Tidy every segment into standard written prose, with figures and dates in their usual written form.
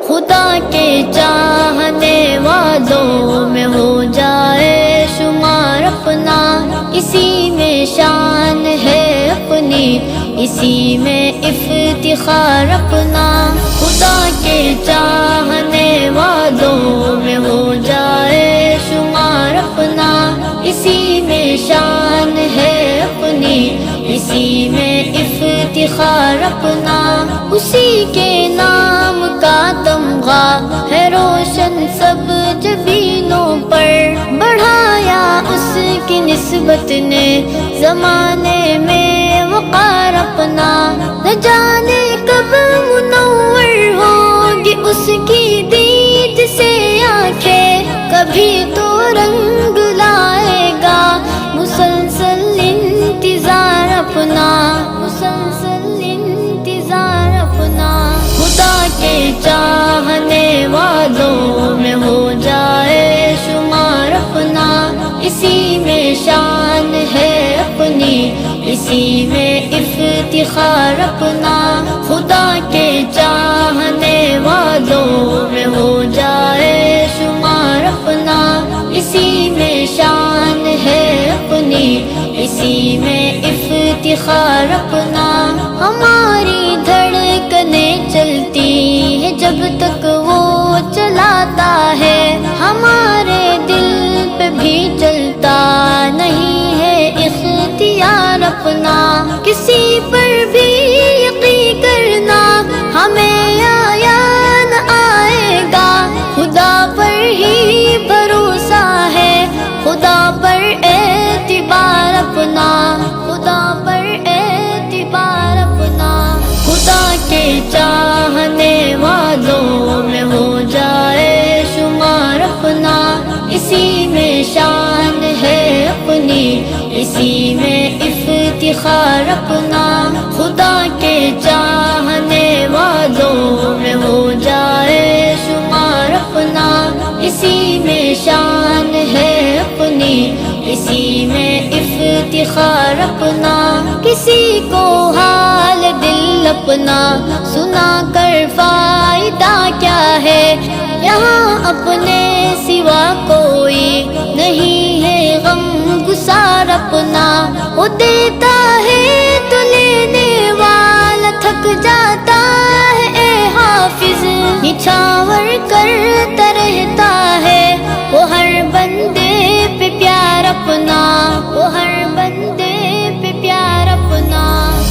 خدا کے چاہنے والوں میں ہو جائے شمار اپنا، اسی میں شان ہے اپنی، اسی میں افتخار اپنا۔ خدا کے چاہنے والوں میں ہو جائے شمار اپنا، اسی میں شان ہے اپنی، اسی میں افتخار اپنا۔ اسی کے نام کا تمغہ ہے روشن سب جبینوں پر، بڑھایا اس کی نسبت نے زمانے میں وقار اپنا۔ نہ جانے کب منور ہوگی اس کی دید سے آنکھیں، کبھی تو رنگ لائے گا مسلسل انتظار اپنا، مسلسل انتظار اپنا۔ خدا کے چاہنے والوں میں ہو جائے شمار اپنا، اسی میں شان ہے اپنی، اسی میں افتخار اپنا۔ خدا کے چاہنے والوں میں ہو جائے شمار اپنا، اسی میں شان ہے اپنی، اسی میں افتخار اپنا۔ ہماری دھڑکنیں چلتی ہے جب تک وہ چلاتا ہے، ہمارے دل پہ بھی چلتا نہیں ہے اختیار اپنا۔ کسی پر بھی یقین کرنا ہمیں آیا نہ آئے گا، خدا پر ہی بھروسہ ہے، خدا پر اعتبار اپنا، خدا پر اعتبار اپنا۔ خدا کے چاہنے والوں میں ہو جائے شمار اپنا، اسی میں شان ہے اپنی، اسی میں افتخار اپنا۔ خدا کے چاہنے والوں میں ہو جائے شمار اپنا، اسی میں شان ہے اپنی، اسی میں افتخار اپنا۔ کسی کو حال دل اپنا سنا کر فائدہ کیا ہے، یہاں اپنے سوا کوئی نہیں ہے غم گسار اپنا۔ وہ دیتا ہے تو لینے والا تھک جاتا ہے، اے حافظ نچھاور کرتا رہتا ہے وہ ہر بندے پہ پیار اپنا، وہ ہر بندے پہ پیار اپنا۔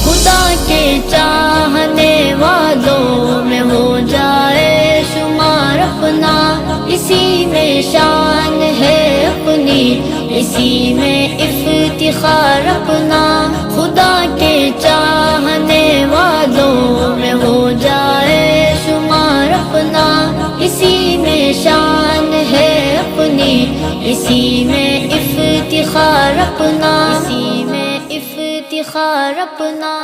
خدا کے چاہنے والوں میں ہو جائے شمار اپنا، اسی میں شان ہے اپنی، اسی میں افتخار اپنا۔ خدا کے چاہنے والوں میں ہو جائے شمار اپنا، اسی میں شان ہے اپنی، اسی میں افتخار اپنا، اسی میں افتخار اپنا۔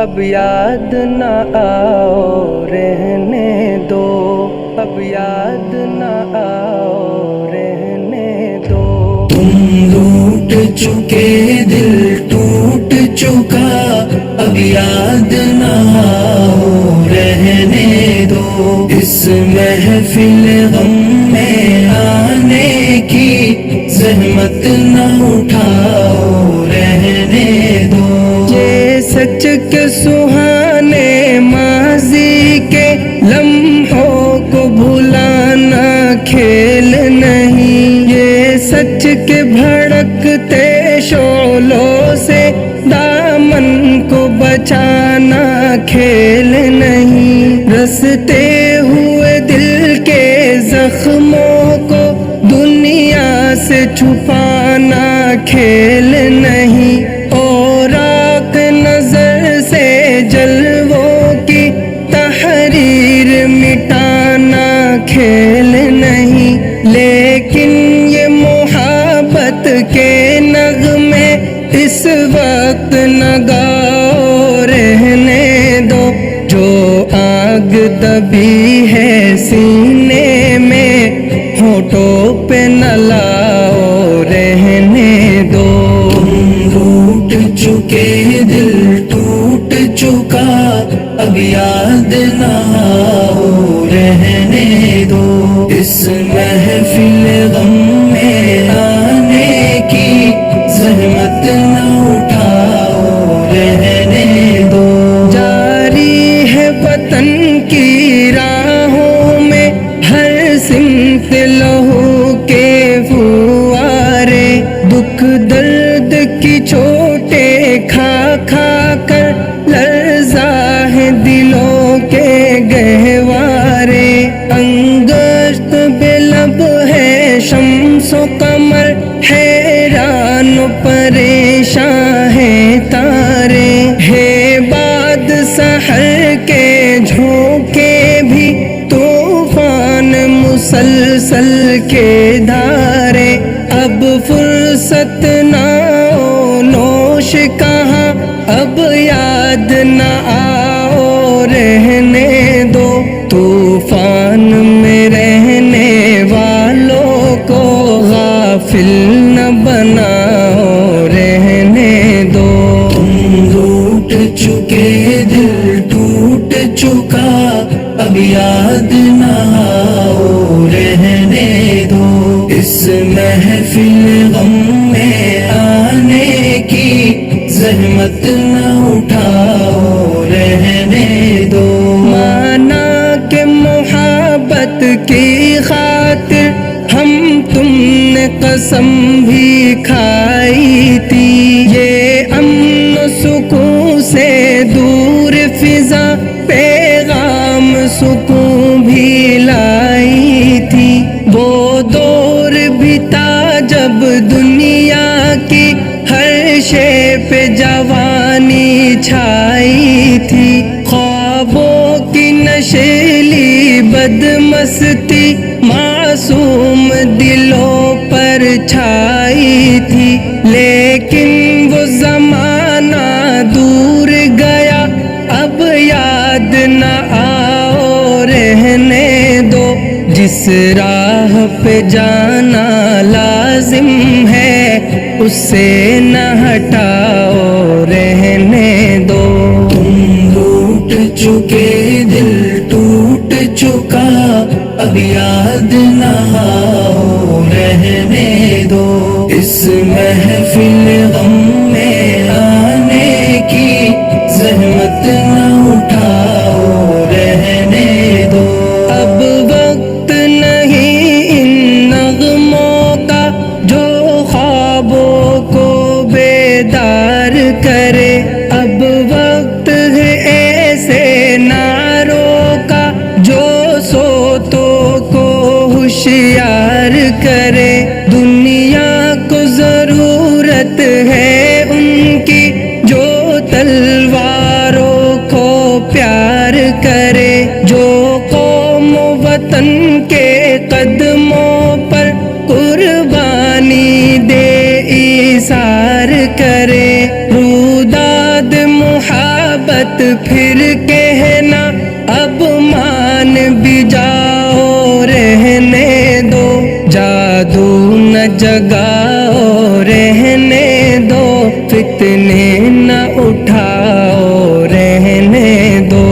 اب یاد نہ آؤ رہنے دو، اب یاد نہ آؤ رہنے دو۔ تم لوٹ چکے دل ٹوٹ چکا، اب یاد نہ آؤ رہنے دو۔ اس محفل غم میں آنے کی زحمت نہ اٹھاؤ رہنے دو۔ یہ سچ کے سہانے ماضی کے لمحوں کو بھلانا کھیل نہیں، یہ سچ کے بھڑکتے شعلوں سے دامن کو بچانا کھیل نہیں۔ رستے ہوئے دل کے زخموں کو دنیا سے چھپانا کھیل نہیں، اور آنکھ نظر سے جلووں کی تحریر مٹانا کھیل نہیں۔ لیکن اس وقت نہ گاؤ رہنے دو، جو آگ دبی ہے سینے میں ہونٹوں پہ نہ لاؤ رہنے دو۔ روٹ چکے دل ٹوٹ چکا اب یاد نہ آؤ رہنے دو، اس محفل غم میں آنے کی زحمت نہ اٹھاؤ رہنے دو۔ جاری ہے وطن کی راہوں میں ہر سمت لہو کے فوارے، دکھ درد کی چوٹیں کھا کھا کر لرزا ہے دلوں کے گہوارے، انگشت بے لب ہے شمس و قمر، حیران و پریشان ہے تارے، ہے باد سحر کے جھونکے بھی طوفان مسلسل کے دھارے، اب فرصت نہ ہو نوش کہاں، اب یاد نہ آؤ رہنے دو، طوفان میں رہنے والوں کو غافل نہ بناؤ رہنے دو۔ روٹ چکے دل ٹوٹ چکا اب یاد نہ آؤ رہنے دو، اس محفل غم میں آنے کی زحمت نہ اٹھاؤ رہنے دو۔ مانا کہ محبت کی خاطر ہم تم نے قسم بھی کھائی تھی، یہ امن و سکون سے دور فضا پیغام سکون بھی لائی تھی، وہ دور بھی تھا جب دنیا کی ہر شے پہ جوانی چھائی تھی، خوابوں کی نشیلی بدمستی معصوم دلوں پر چھائی تھی، لیکن وہ زمانہ دور گیا اب یاد نہ آؤ رہنے دو، جس راہ پہ جانا لازم ہے اس سے نہ ہٹاؤ رہنے دو۔ روٹ چکے دل ٹوٹ چکا اب یاد نہ آؤ رہنے دو، اس محفل غم میں آنے کی زحمت نہ اٹھاؤ رہنے دو۔ اب وقت نہیں ان نغموں کا جو خوابوں کو بیدار کرے، اب وقت ہے ایسے نعروں کا جو سوتوں کو ہوشیار کرے، دنیا کو ضرورت ہے ان کی جو تلواروں کو پیار کرے، جو قوم و وطن کے قدموں پر قربانی دے ایثار کرے، روداد محبت پھر کہنا اب مان بھی جاؤ رہنے دو، جادو نہ جگاؤ رہنے دو، فتنے نہ اٹھاؤ رہنے دو۔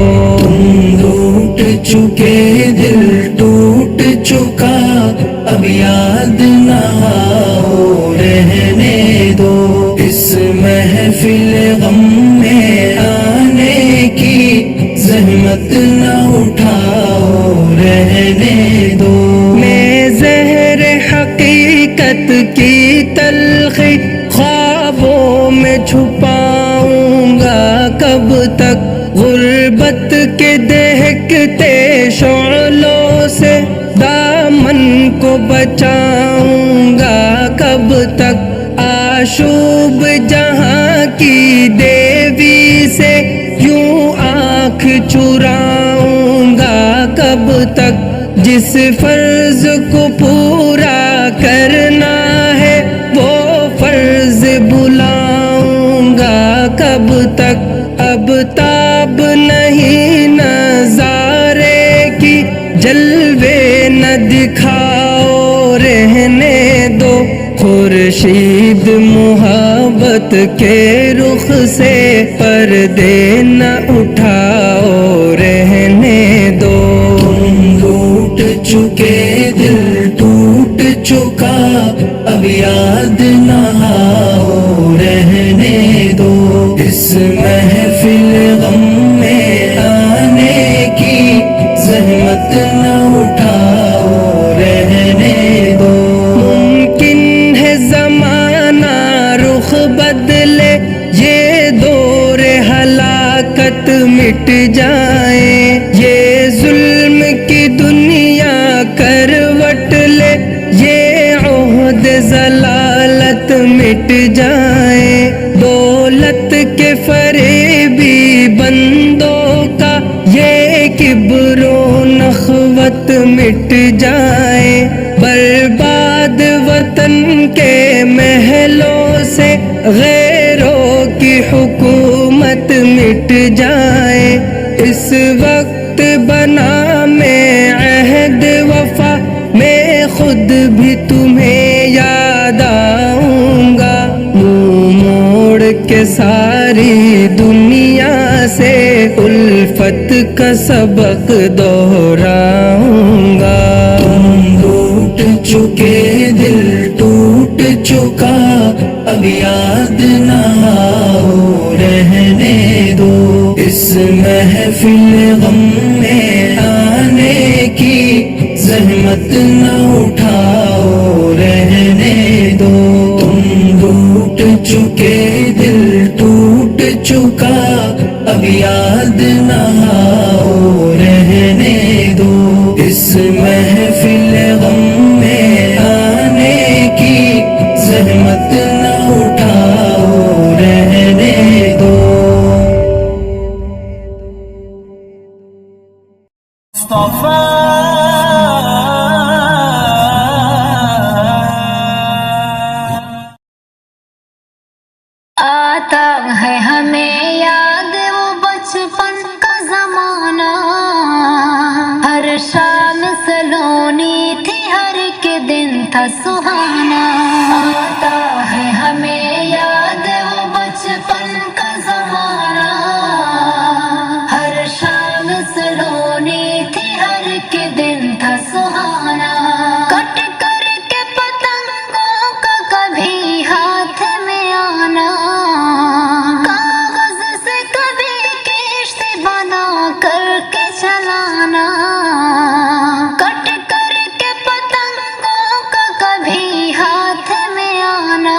روٹ چکے دل ٹوٹ چکا اب یاد نہ آؤ رہنے دو، اس محفل غم میں آنے کی زحمت نہ اٹھاؤ رہنے دو۔ میں زہر حقیقت کی تلخی خوابوں میں چھپاؤں گا کب تک، غربت کے دہکتے شعلوں سے دامن کو بچاؤں گا کب تک، آشوب جہاں کی دیوی سے یوں آنکھ چراؤں گا کب تک، جس فرض کو پورا کرنا ہے وہ فرض بلاؤں کب تک اب تاب نہیں نظارے کی جلوے نہ دکھاؤ رہنے دو خورشید محبت کے رخ سے پردے نہ اٹھاؤ رہنے دو تم لوٹ چکے دل ٹوٹ چکا اب یاد نہ آؤ رہنے دو اس محفل غم میں آنے کی زحمت نہ اٹھاؤ رہنے دو ممکن ہے زمانہ رخ بدلے یہ دور ہلاکت مٹ جائے یہ ظلم کی دنیا کروٹ لے یہ عہد ضلالت مٹ جائے دولت کے فریبی بندوں کا یہ کبر و نخوت مٹ جائے برباد وطن کے محلوں سے غیروں کی حکومت مٹ جائے اس وقت بنا میں عہد وفا میں خود بھی تمہیں یاد آؤں گا منہ موڑ کے ساری دنیا سے الفت کا سبق دہراؤں گا تم لوٹ چکے دل ٹوٹ چکا اب یاد نہ آؤ رہنے دو اس محفل غم میں آنے کی زحمت نہ اٹھاؤ رہنے دو تم لوٹ چکے دل ٹوٹ چکا اب یاد نہ آؤ رہنے دو اس محفل غم میں آنے کی زحمت نہ اٹھاؤ رہنے دو آتا ہے ہمیں یاد وہ بچپن کا زمانہ ہر شام سلونی تھی ہر ایک دن تھا سہانا آتا ہے ہمیں یاد وہ بچپن کا زمانہ ہر شام سلونی تھی ہر ایک دن تھا سہانا کٹ کر کے پتنگوں کا کبھی ہاتھ میں آنا کاغذ سے کبھی کشتی بنا کر کے چلانا کٹ کر کے پتنگوں کا کبھی ہاتھ میں آنا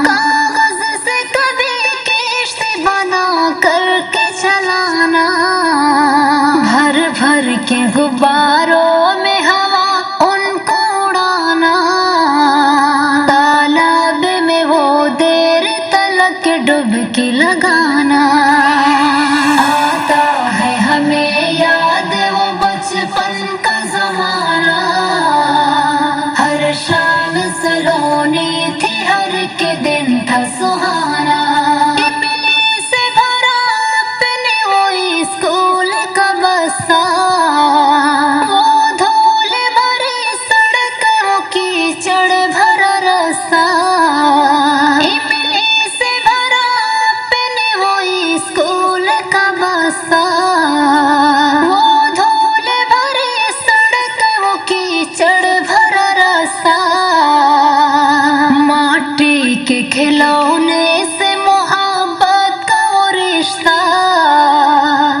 کاغذ سے کبھی کشتی بنا کر کے چلانا بھر بھر کے غباروں میں ہوا ان کو اڑانا تالاب میں وہ دیر تلک ڈبکی لگانا آتا ہے ہمیں یاد وہ بچپن کا زمانہ ہر شام سلونی تھی ہر ایک دن تھا سہانا ابلی سے بھرا اپنے وہ اسکول کا بسہ وہ دھول بھری سڑکوں کی چڑھ بھرا رستہ ابلی سے بھرا اپنے وہ اسکول کا بسہ وہ دھول بھری سڑکوں کی چڑھ بھرا رستہ ماٹی کے کھلونے سے محبت کا وہ رشتہ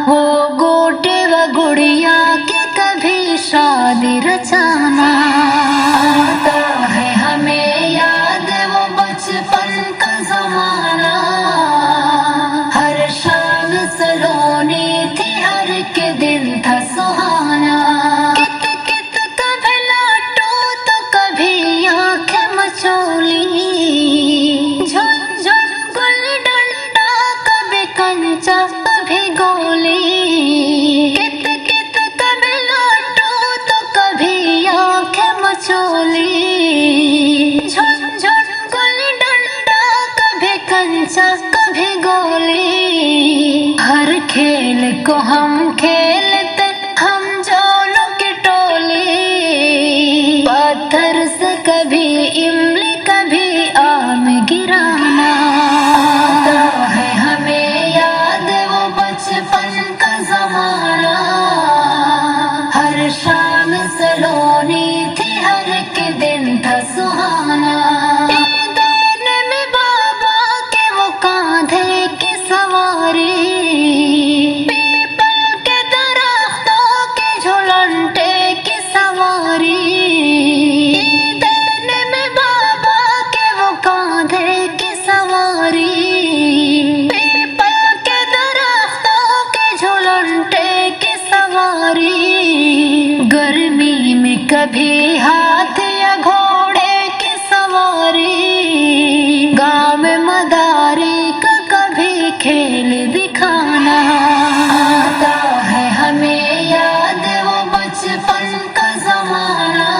وہ گوٹے و گڑیا کی کبھی شادی رچانا آتا ہے ہمیں یاد وہ بچپن کا زمانہ ہر شام سلونی تھی ہر ایک دن تھا سہانا کت کت کبھی لاٹو تو کبھی آنکھیں مچولی جھن جھن گل ڈنڈا کبھی کنچا کبھی گولی کت کت کبھی لاٹو تو کبھی آنکھیں کو ہم کھیلتے ہم جولوں کی ٹولی، پتھر سے کبھی املی کبھی آم گرانا، آتا ہے ہمیں یاد وہ بچپن کا زمانہ، ہر شام سلونی تھی ہر ایک دن تھا سہانا، عیدین میں بابا کے وہ کاندھے کی سواری، پیپل کے درختوں کے جھولنٹے کی سواری، عیدین میں بابا کے وہ کاندھے کی سواری، پیپل کے درختوں کے جھولنٹے کی سواری، گرمی میں کبھی ہاتھ یا گھوڑے کی سواری، گاؤں میں مداری کا کبھی کھیل دکھانا، آتا ہے ہمیں یاد وہ بچپن کا زمانہ،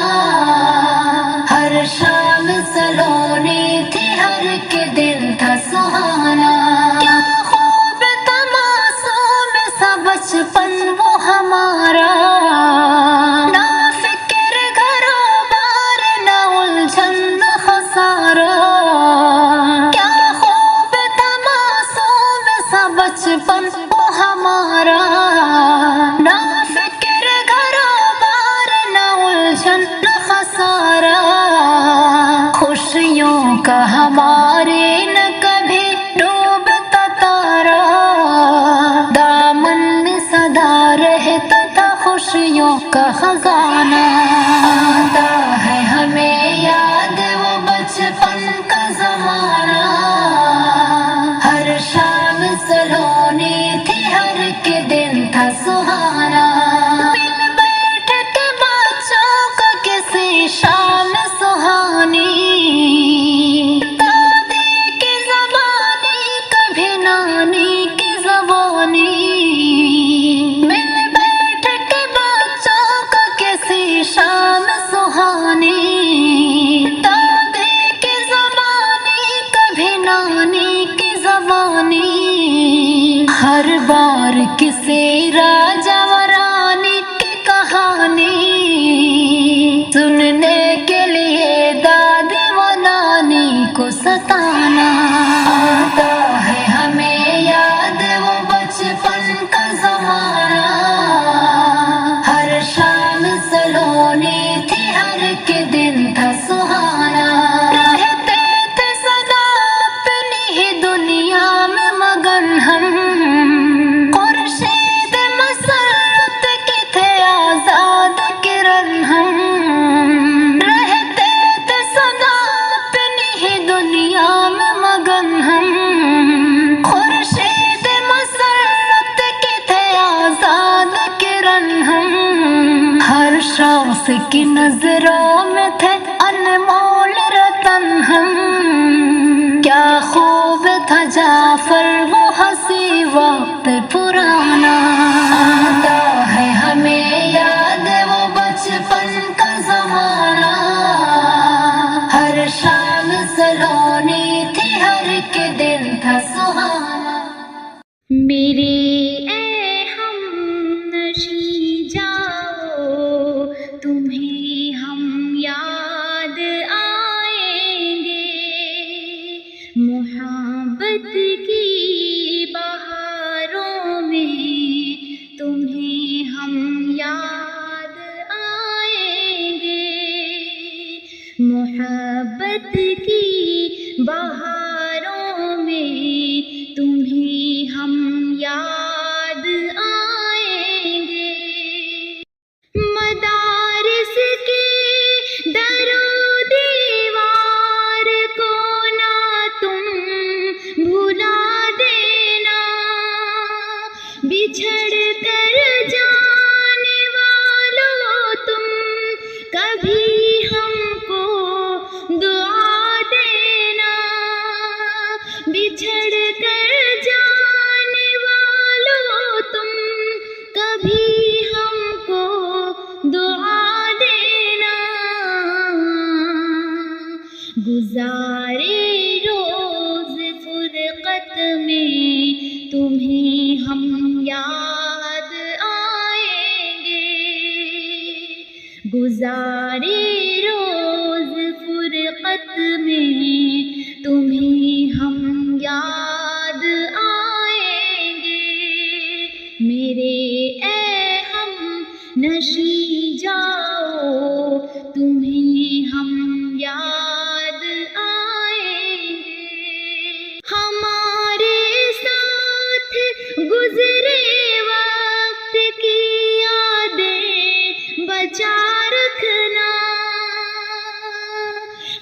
ہر شام سلونی تھی ہر ایک دن تھا سہانا، کیا خوب تھا معصوم سا بچپن وہ ہمارا، نہ فکر گھروں بار نہ الجھن نہ خسارا، کیا خوب تھا معصوم سا بچپن وہ ہمارا، نہ فکر گھروں بار نہ الجھن نہ خسارا، خوشیوں کا ہمارے نہ کبھی ڈوبتا تارا، دامن میں سدا رہتا تھا خوشیوں کا خزانہ، آتا ہے ہمیں یاد وہ بچپن کا زمانہ، ہر شام سلونی تھی ہر ایک دن تھا سہانا، مل بیٹھ کے بچوں کا کسی شام سہانی، دادی کی زبانی کبھی نانی کی زبانی، مل بیٹھ کے بچوں کا کسی شام سہانی، دادی کی زبانی کبھی نانی کی زبانی، ہر بار کسی راجا و رانی کی کہانی، سننے کے لیے دادی و نانی کو ستانا، آتا ہے ہمیں یاد وہ بچپن کا زمانہ، ہر شام سلونی تھی ہر ایک دن تھا سہانا، رہتے تھے سدا اپنی ہی دنیا میں مگن ہم، خورشید مسرت کے تھے آزاد کرن ہم، رہتے تھے سدا اپنی ہی دنیا میں مگن ہم، خورشید مسرت کے تھے آزاد کرن ہم، ہر شخص کی نظروں میں تھے انمول رتن ہم، کیا خوب تھا جعفر وہ ہنسی وقت پرانا، آتا ہے ہمیں یاد وہ بچپن کا زمانہ، ہر شام سلونی تھی ہر ایک دن تھا سہانا، میرے اے ہم نشیں جاؤ تمہیں ہم یاد آئیں گے، محبت کی بہاروں میں تمہیں ہم یاد آئیں گے، محبت کی بہاروں میں تمہیں ہم یاد آئیں گے، مدارس کے در و دیوار کو نہ تم بھلا دینا، بچھڑ کر جانے والوں تم کبھی ہم کو دعا دینا، بچھڑ کر جانے والوں تم کبھی ہم کو دعا دینا، گزارے روز فرقت میں تمہیں ہم یاد گزارے روز فرقت میں تمہیں ہم یاد آئیں گے، میرے اے ہم نشیں جاؤ تمہیں ہم یاد آئیں گے، ہمارے ساتھ گزرے وقت کی یادیں بچا رکھنا،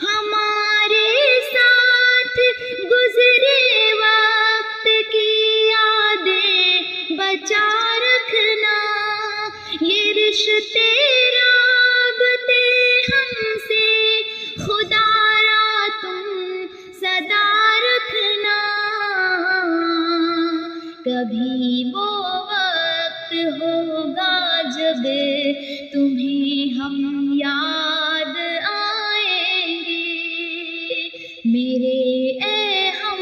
ہمارے ساتھ گزرے وقت کی یادیں بچا رکھنا، یہ رشتے رابطے ہم سے خدا را تم صدا رکھنا، کبھی وہ وقت ہوگا جب تمہیں ہم یاد آئیں گے، میرے اے ہم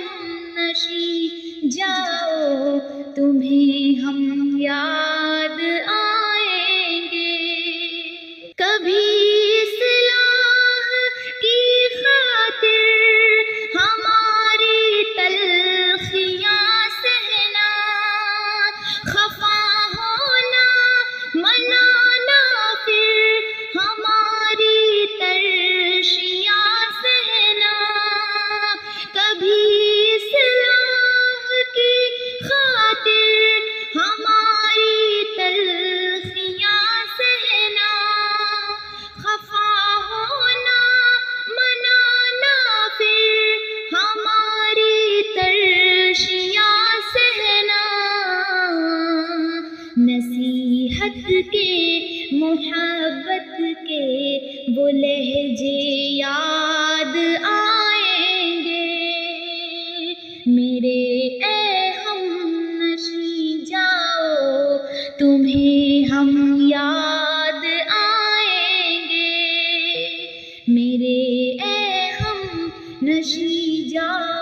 نشیں جاؤ تمہیں ہم یاد آئیں گے، کبھی اصلاح کی خاطر ہماری تلخیاں سہنا، خفا ہونا منانا پھر ہماری ترشیاں سہنا، کبھی اصلاح کی خاطر ہماری تلخیاں سہنا، خفا ہونا منانا پھر ہماری ترشیاں سہنا، نصیحت کے محبت کے وہ لہجے یاد آئیں گے، میرے اے ہم نشیں جاؤ تمہیں ہم یاد آئیں گے، میرے اے ہم نشیں جاؤ